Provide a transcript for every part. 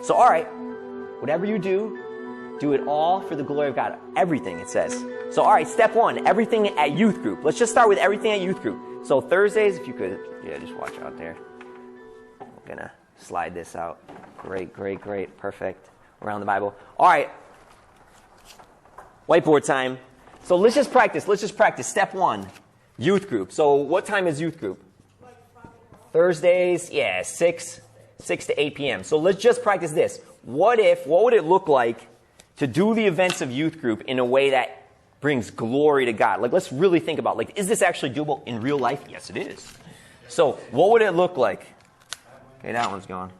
So, all right, whatever you do it all for the glory of God. Everything, it says. So, all right, step one, everything at youth group. Let's just start with everything at youth group. So, Thursdays, if you could, just watch out there. I'm going to slide this out. Great. Perfect. Around the Bible. All right. Whiteboard time. So, let's just practice. Step one, youth group. So, what time is youth group? Thursdays, 6 to 8 p.m. So, let's just practice this. What would it look like to do the events of youth group in a way that brings glory to God? Like, let's really think about, like, is this actually doable in real life? Yes, it is. So, what would it look like? Okay, that one's gone.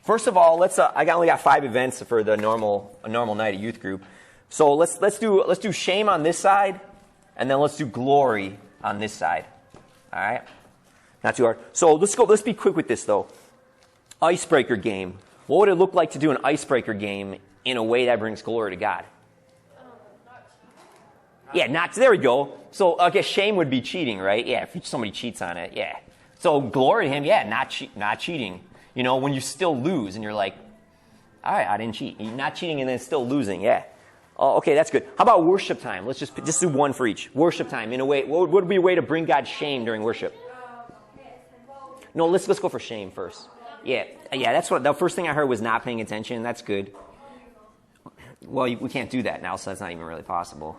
First of all, I only got 5 events for a normal night at youth group. So let's do shame on this side, and then let's do glory on this side. All right, not too hard. So let's be quick with this though. Icebreaker game. What would it look like to do an icebreaker game in a way that brings glory to God? There we go. So I guess shame would be cheating, right? Yeah, if somebody cheats on it, yeah. So glory to him, not cheating. You know, when you still lose and you're like, all right, I didn't cheat. You're not cheating and then still losing, yeah. Oh, okay, that's good. How about worship time? Let's just do one for each. Worship time, in a way, what would be a way to bring God shame during worship? No, let's go for shame first. Yeah, that's what the first thing I heard was not paying attention. That's good. Well, we can't do that now, so that's not even really possible.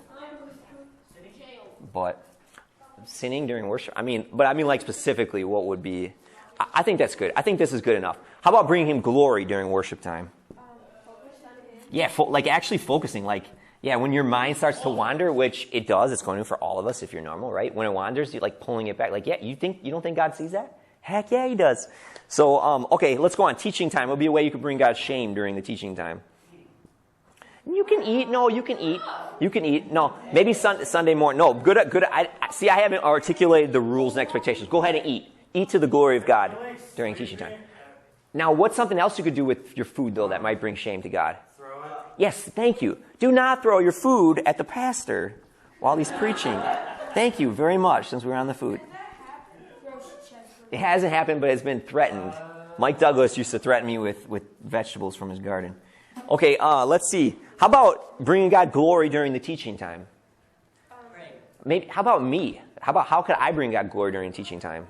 But sinning during worship, like specifically, what would be? I think that's good. I think this is good enough. How about bringing him glory during worship time? Yeah, actually focusing. When your mind starts to wander, which it does, it's going to for all of us if you're normal, right? When it wanders, you're pulling it back. You don't think God sees that? Heck yeah, he does. So, okay, let's go on. Teaching time would be a way you could bring God shame during the teaching time. You can eat. No, you can eat. You can eat. No, maybe Sunday morning. No, good. I haven't articulated the rules and expectations. Go ahead and eat. Eat to the glory of God during teaching time. Now, what's something else you could do with your food, though, that might bring shame to God? Throw it. Yes, thank you. Do not throw your food at the pastor while he's preaching. Thank you very much, since we're on the food. It hasn't happened, but it's been threatened. Mike Douglas used to threaten me with vegetables from his garden. Okay, let's see. How about bringing God glory during the teaching time? Maybe. How about me? How could I bring God glory during teaching time?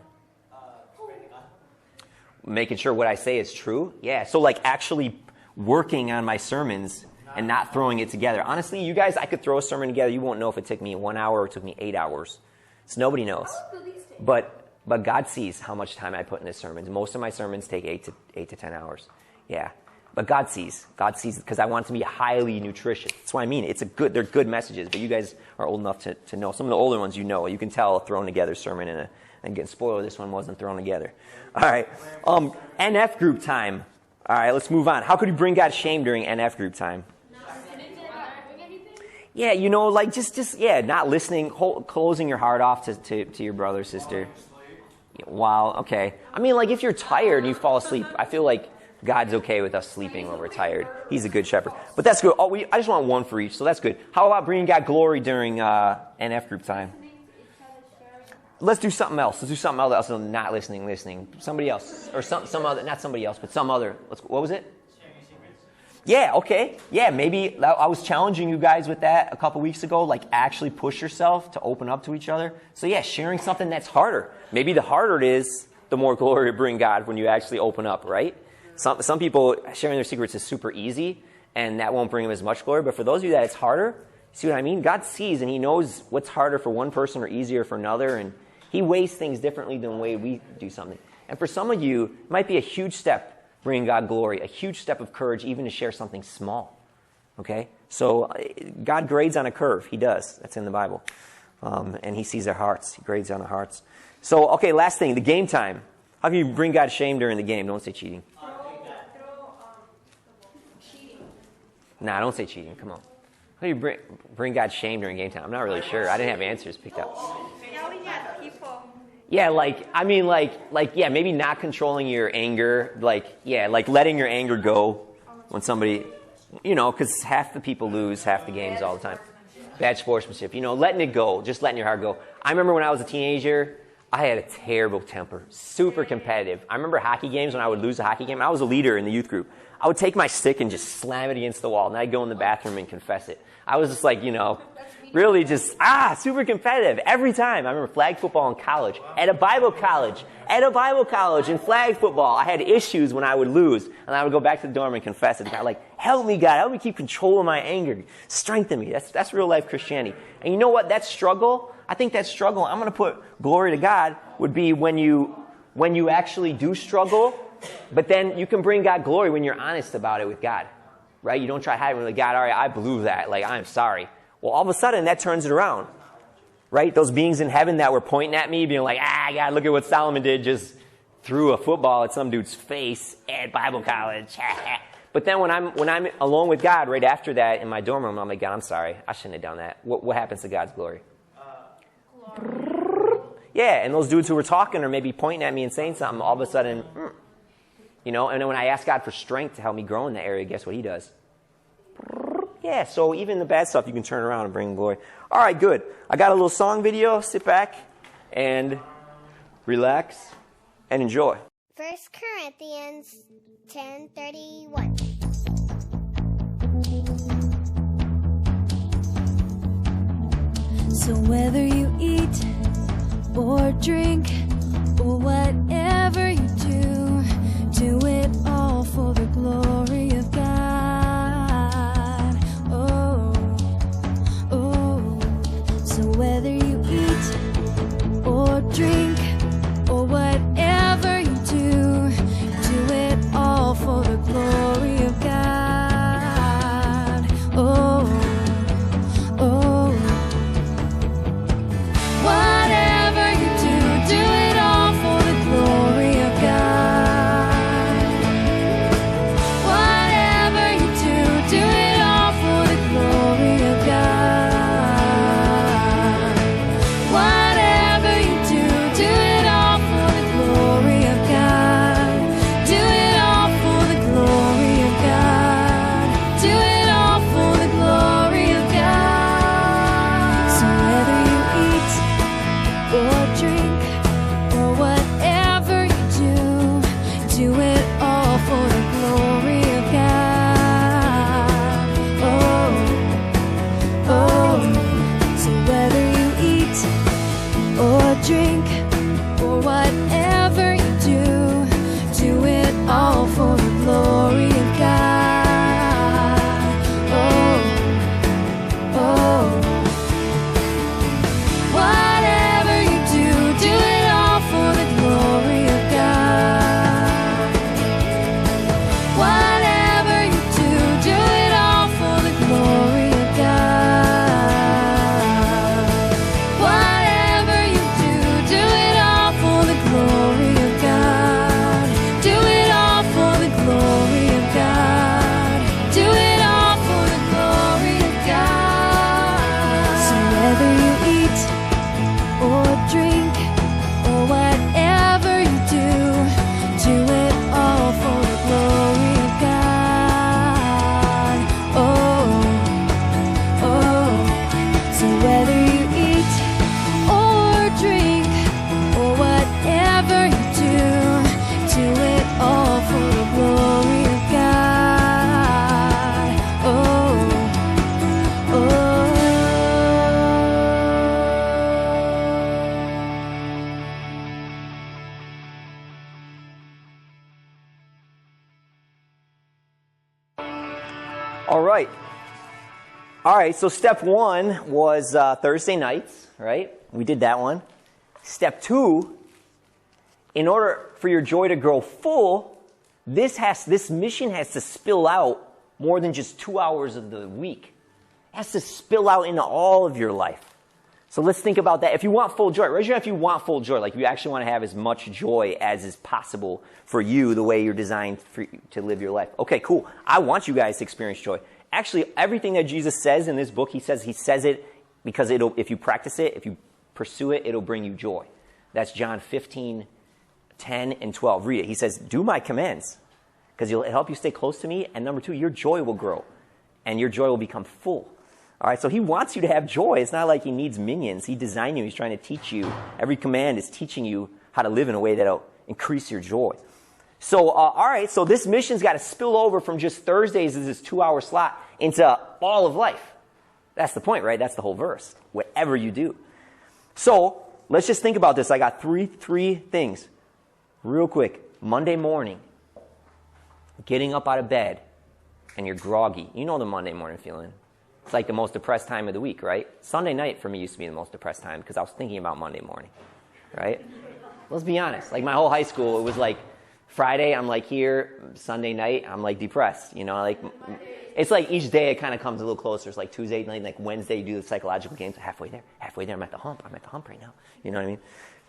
Making sure what I say is true. Yeah, so actually working on my sermons and not throwing it together. Honestly, you guys, I could throw a sermon together. You won't know if it took me 1 hour or it took me 8 hours. So nobody knows. But God sees how much time I put in his sermons. Most of my sermons take 8 to 10 hours. Yeah. But God sees because I want it to be highly nutritious. That's what I mean. They're good messages, but you guys are old enough to know. Some of the older ones, you can tell a thrown together sermon and again, spoiler, this one wasn't thrown together. All right. NF group time. All right, let's move on. How could you bring God shame during NF group time? Yeah, not listening, closing your heart off to your brother or sister. Wow, okay. If you're tired and you fall asleep, I feel like God's okay with us sleeping when we're tired. He's a good shepherd. But that's good. I just want one for each, so that's good. How about bringing God glory during NF group time? Let's do something else. Let's do something else. Not listening. Somebody else. Or some other, not somebody else, but some other. What was it? Sharing secrets. Yeah, okay. Yeah, maybe I was challenging you guys with that a couple weeks ago. Actually push yourself to open up to each other. So yeah, sharing something that's harder. Maybe the harder it is, the more glory to bring God when you actually open up, right? Some people, sharing their secrets is super easy, and that won't bring them as much glory. But for those of you that it's harder, see what I mean? God sees, and he knows what's harder for one person or easier for another, and he weighs things differently than the way we do something. And for some of you, it might be a huge step bringing God glory, a huge step of courage even to share something small. Okay? So God grades on a curve. He does. That's in the Bible. And he sees our hearts. He grades on our hearts. So, okay, last thing, the game time. How can you bring God shame during the game? Don't say cheating. Nah, don't say cheating. Come on. How do you bring God shame during game time? I'm not really sure. I didn't have answers picked up. Yelling at people. Yeah, maybe not controlling your anger. Letting your anger go when somebody, because half the people lose half the games all the time. Bad sportsmanship. Letting it go, just letting your heart go. I remember when I was a teenager, I had a terrible temper, super competitive. I remember hockey games when I would lose a hockey game. I was a leader in the youth group. I would take my stick and just slam it against the wall, and I'd go in the bathroom and confess it. I was just like, really just, super competitive every time. I remember flag football in college, at a Bible college, in flag football. I had issues when I would lose, and I would go back to the dorm and confess it. God, like, help me, God. Help me keep control of my anger. Strengthen me. That's real life Christianity. And you know what? That struggle, I think that struggle, I'm going to put glory to God, would be when you actually do struggle, but then you can bring God glory when you're honest about it with God, right? You don't try hiding with God. All right, I blew that. Like, I'm sorry. Well, all of a sudden, that turns it around, right? Those beings in heaven that were pointing at me, being like, God, look at what Solomon did, just threw a football at some dude's face at Bible college. But then when I'm alone with God right after that in my dorm room, I'm like, God, I'm sorry. I shouldn't have done that. What happens to God's glory? Yeah, and those dudes who were talking or maybe pointing at me and saying something, all of a sudden, and then when I ask God for strength to help me grow in that area, guess what he does? Yeah, so even the bad stuff, you can turn around and bring glory. All right, good. I got a little song video. Sit back and relax and enjoy. 1 Corinthians 10:31. So whether you eat or drink or whatever you do it all for the glory of God. So whether you eat or drink or whatever you do it all for the glory of God. Whatever you do it all for the glory of God. Whatever you do it all for the glory of God. Whatever you do it all for the glory of God. Do it all for the glory of God. Do it all for the glory of God. So whether you eat or drink or whatever you do it all for the glory of God. So whether you eat or drink or whatever you do it all for the glory of God. Whatever you do it all for the glory of God. Whatever you do it all for the glory of God. Whatever you do it all for the glory of God. Do it all for the glory of God. Do it all for the glory of God. So whether you eat or drink or whatever you do it all for the glory of God. So whether you eat or drink or whatever you do it all for the glory of God. All right, so step one was Thursday nights, right? We did that one. Step two, in order for your joy to grow full, this mission has to spill out more than just 2 hours of the week. It has to spill out into all of your life. So let's think about that. If you want full joy, raise your hand if you want full joy, like you actually want to have as much joy as is possible for you, the way you're designed to live your life. Okay, cool. I want you guys to experience joy. Actually, everything that Jesus says in this book, he says it because if you practice it, if you pursue it, it'll bring you joy. That's John 15, 10, and 12. Read it. He says, do my commands, because it'll help you stay close to me. And number two, your joy will grow, and your joy will become full. All right, so he wants you to have joy. It's not like he needs minions. He designed you. He's trying to teach you. Every command is teaching you how to live in a way that'll increase your joy. So, all right, so this mission's got to spill over from just Thursdays as this 2-hour slot into all of life. That's the point, right? That's the whole verse. Whatever you do. So, let's just think about this. I got three things. Real quick. Monday morning. Getting up out of bed. And you're groggy. You know the Monday morning feeling. It's like the most depressed time of the week, right? Sunday night for me used to be the most depressed time because I was thinking about Monday morning. Right? Let's be honest. Like my whole high school, it was like Friday, I'm like here. Sunday night, I'm like depressed. You know, like it's like each day it kind of comes a little closer. It's like Tuesday night, like Wednesday, you do the psychological games. Halfway there. I'm at the hump right now. You know what I mean?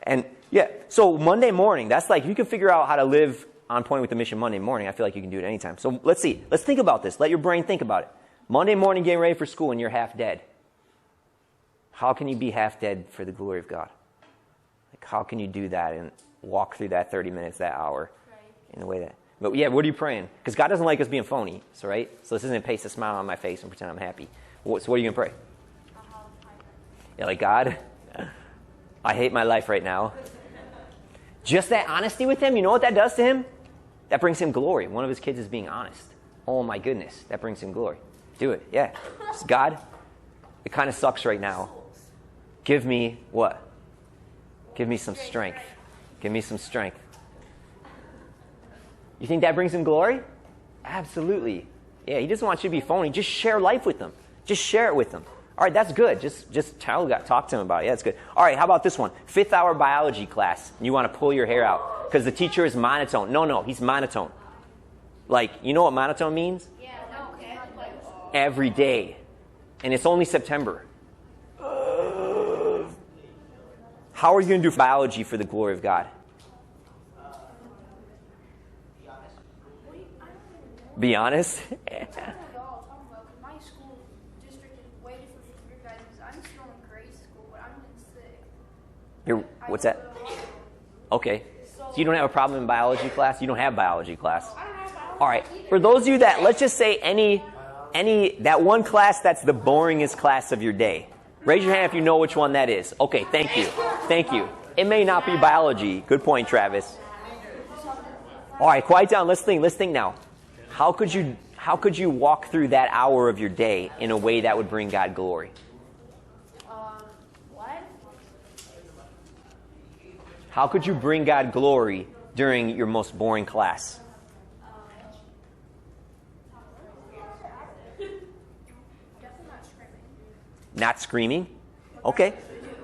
And yeah, so Monday morning, that's like, you can figure out how to live on point with the mission Monday morning. I feel like you can do it anytime. So let's see. Let's think about this. Let your brain think about it. Monday morning, getting ready for school and you're half dead. How can you be half dead for the glory of God? Like, how can you do that and walk through that 30 minutes, that hour in the way that... But yeah, what are you praying? Because God doesn't like us being phony, so right? So this isn't paste a smile on my face and pretend I'm happy. So what are you going to pray? Yeah, like, God, I hate my life right now. Just that honesty with him, you know what that does to him? That brings him glory. One of his kids is being honest. Oh my goodness, that brings him glory. Do it, yeah. Just, God, it kind of sucks right now. Give me what? Give me some strength. Give me some strength. You think that brings him glory? Absolutely. Yeah, he doesn't want you to be phony. Just share life with them. Just share it with them. All right, that's good. Just talk to him about it. Yeah, that's good. All right, how about this one? 5th hour biology class. You want to pull your hair out because the teacher is monotone. No, he's monotone. Like, you know what monotone means? Yeah, no, okay. Every day. And it's only September. How are you going to do biology for the glory of God? Be honest? My school district is way different from your guys'. I'm still in grade school, but I'm in 6th. What's that? Okay. So you don't have a problem in biology class? You don't have biology class? I don't have biology. All right. For those of you that, let's just say that one class that's the boringest class of your day. Raise your hand if you know which one that is. Okay, thank you. Thank you. It may not be biology. Good point, Travis. All right, quiet down. Let's think now. How could you walk through that hour of your day in a way that would bring God glory? What? How could you bring God glory during your most boring class? Definitely not screaming. Not screaming? Okay.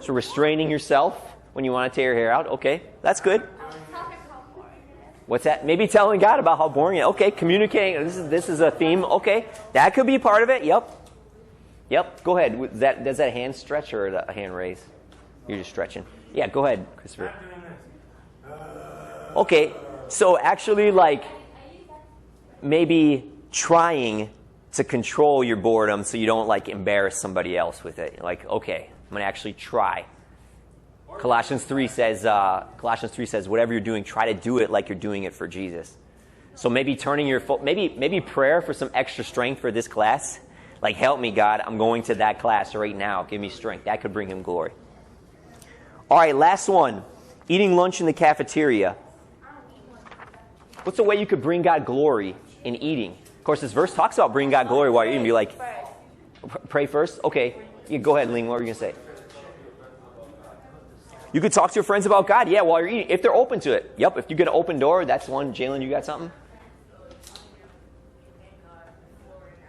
So restraining yourself when you want to tear your hair out? Okay, that's good. What's that? Maybe telling God about how boring it is. Okay, communicating. This is a theme. Okay, that could be part of it. Yep. Go ahead. Does that hand stretch or a hand raise? You're just stretching. Yeah, go ahead, Christopher. Okay, so actually, like, maybe trying to control your boredom so you don't, like, embarrass somebody else with it. Like, okay, I'm going to actually try. Colossians 3 says, whatever you're doing, try to do it like you're doing it for Jesus. So maybe turning your maybe prayer for some extra strength for this class. Like, help me, God. I'm going to that class right now. Give me strength. That could bring him glory. All right, last one. Eating lunch in the cafeteria. What's a way you could bring God glory in eating? Of course, this verse talks about bringing God glory while you're eating. Be like, pray first? Okay. Yeah, go ahead, Ling. What were you going to say? You could talk to your friends about God, yeah, while you're eating, if they're open to it. Yep, if you get an open door, that's one. Jalen, you got something?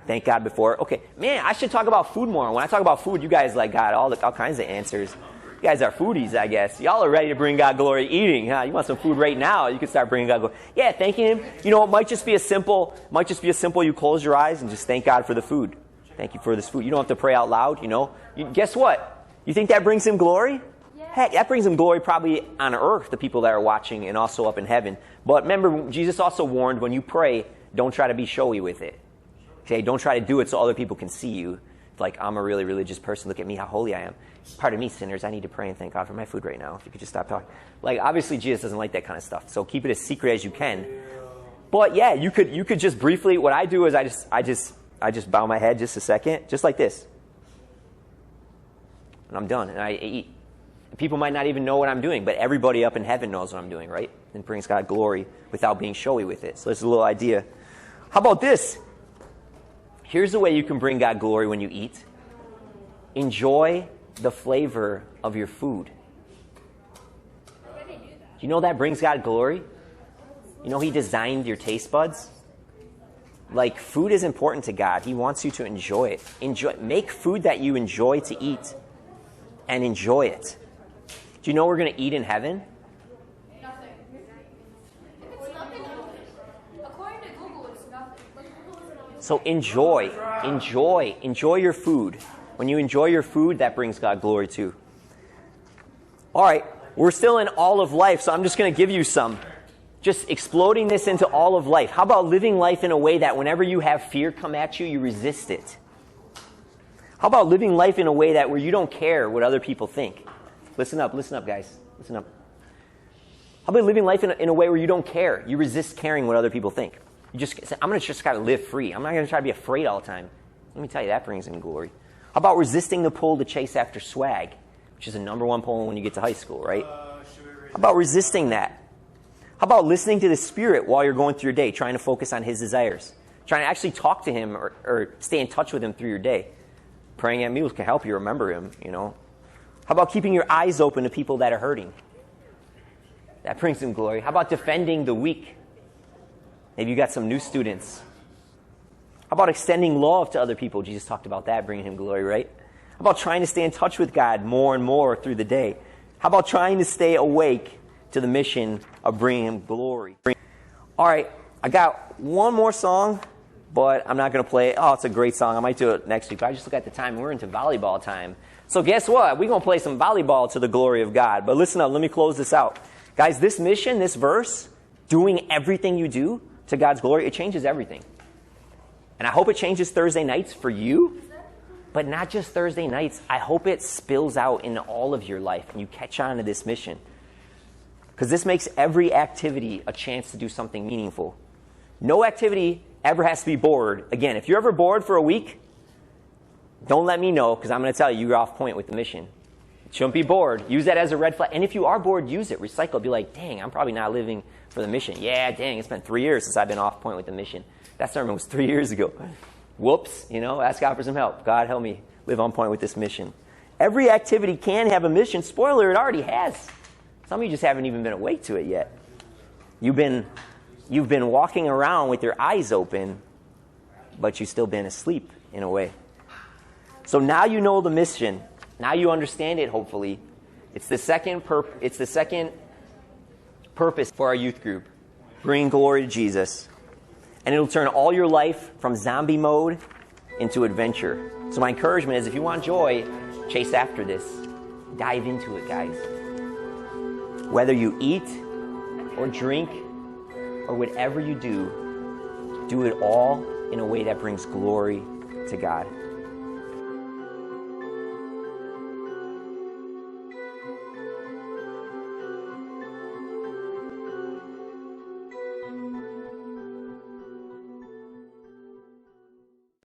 Thank God before. Okay, man, I should talk about food more. When I talk about food, you guys like got all kinds of answers. You guys are foodies, I guess. Y'all are ready to bring God glory eating, huh? You want some food right now, you can start bringing God glory. Yeah, thanking him. You know, it might just be a simple, you close your eyes and just thank God for the food. Thank you for this food. You don't have to pray out loud, you know. Guess what? You think that brings him glory? Heck, that brings him glory probably on earth, the people that are watching, and also up in heaven. But remember, Jesus also warned, when you pray, don't try to be showy with it. Okay, don't try to do it so other people can see you. Like, I'm a really religious person. Look at me, how holy I am. Pardon me, sinners. I need to pray and thank God for my food right now. If you could just stop talking. Like, obviously, Jesus doesn't like that kind of stuff. So keep it as secret as you can. But yeah, you could just briefly. What I do is I just bow my head just a second, just like this, and I'm done, and I eat. People might not even know what I'm doing, but everybody up in heaven knows what I'm doing, right? And brings God glory without being showy with it. So there's a little idea. How about this? Here's the way you can bring God glory when you eat. Enjoy the flavor of your food. Do you know that brings God glory? You know He designed your taste buds? Like, food is important to God. He wants you to enjoy it. Make food that you enjoy to eat and enjoy it. Do you know we're going to eat in heaven? Nothing. It's nothing. According to Google, it's nothing. So enjoy your food. When you enjoy your food, that brings God glory too. All right, we're still in all of life, so I'm just going to give you some. Just exploding this into all of life. How about living life in a way that whenever you have fear come at you, you resist it? How about living life in a way that where you don't care what other people think? Listen up, guys. Listen up. How about living life in a way where you don't care? You resist caring what other people think. You just say, I'm going to just got to live free. I'm not going to try to be afraid all the time. Let me tell you, that brings Him glory. How about resisting the pull to chase after swag, which is the number one pull when you get to high school, right? How about resisting that? How about listening to the Spirit while you're going through your day, trying to focus on His desires? Trying to actually talk to Him or stay in touch with Him through your day. Praying at meals can help you remember Him, you know. How about keeping your eyes open to people that are hurting? That brings Him glory. How about defending the weak? Maybe you got some new students. How about extending love to other people? Jesus talked about that, bringing Him glory, right? How about trying to stay in touch with God more and more through the day? How about trying to stay awake to the mission of bringing Him glory? All right, I got one more song, but I'm not going to play it. Oh, it's a great song. I might do it next week, but I just look at the time. We're into volleyball time. So guess what? We're going to play some volleyball to the glory of God. But listen up. Let me close this out. Guys, this mission, this verse, doing everything you do to God's glory, it changes everything. And I hope it changes Thursday nights for you, but not just Thursday nights. I hope it spills out into all of your life and you catch on to this mission. Because this makes every activity a chance to do something meaningful. No activity ever has to be bored. Again, if you're ever bored for a week, don't let me know, because I'm going to tell you you're off point with the mission. Shouldn't be bored. Use that as a red flag. And if you are bored, use it. Recycle. Be like, dang, I'm probably not living for the mission. Yeah, dang, it's been 3 years since I've been off point with the mission. That sermon was 3 years ago. Whoops, ask God for some help. God, help me live on point with this mission. Every activity can have a mission. Spoiler, it already has. Some of you just haven't even been awake to it yet. You've been walking around with your eyes open, but you've still been asleep in a way. So now you know the mission. Now you understand it, hopefully. It's the second purpose for our youth group. Bring glory to Jesus. And it'll turn all your life from zombie mode into adventure. So my encouragement is, if you want joy, chase after this. Dive into it, guys. Whether you eat or drink or whatever you do it all in a way that brings glory to God.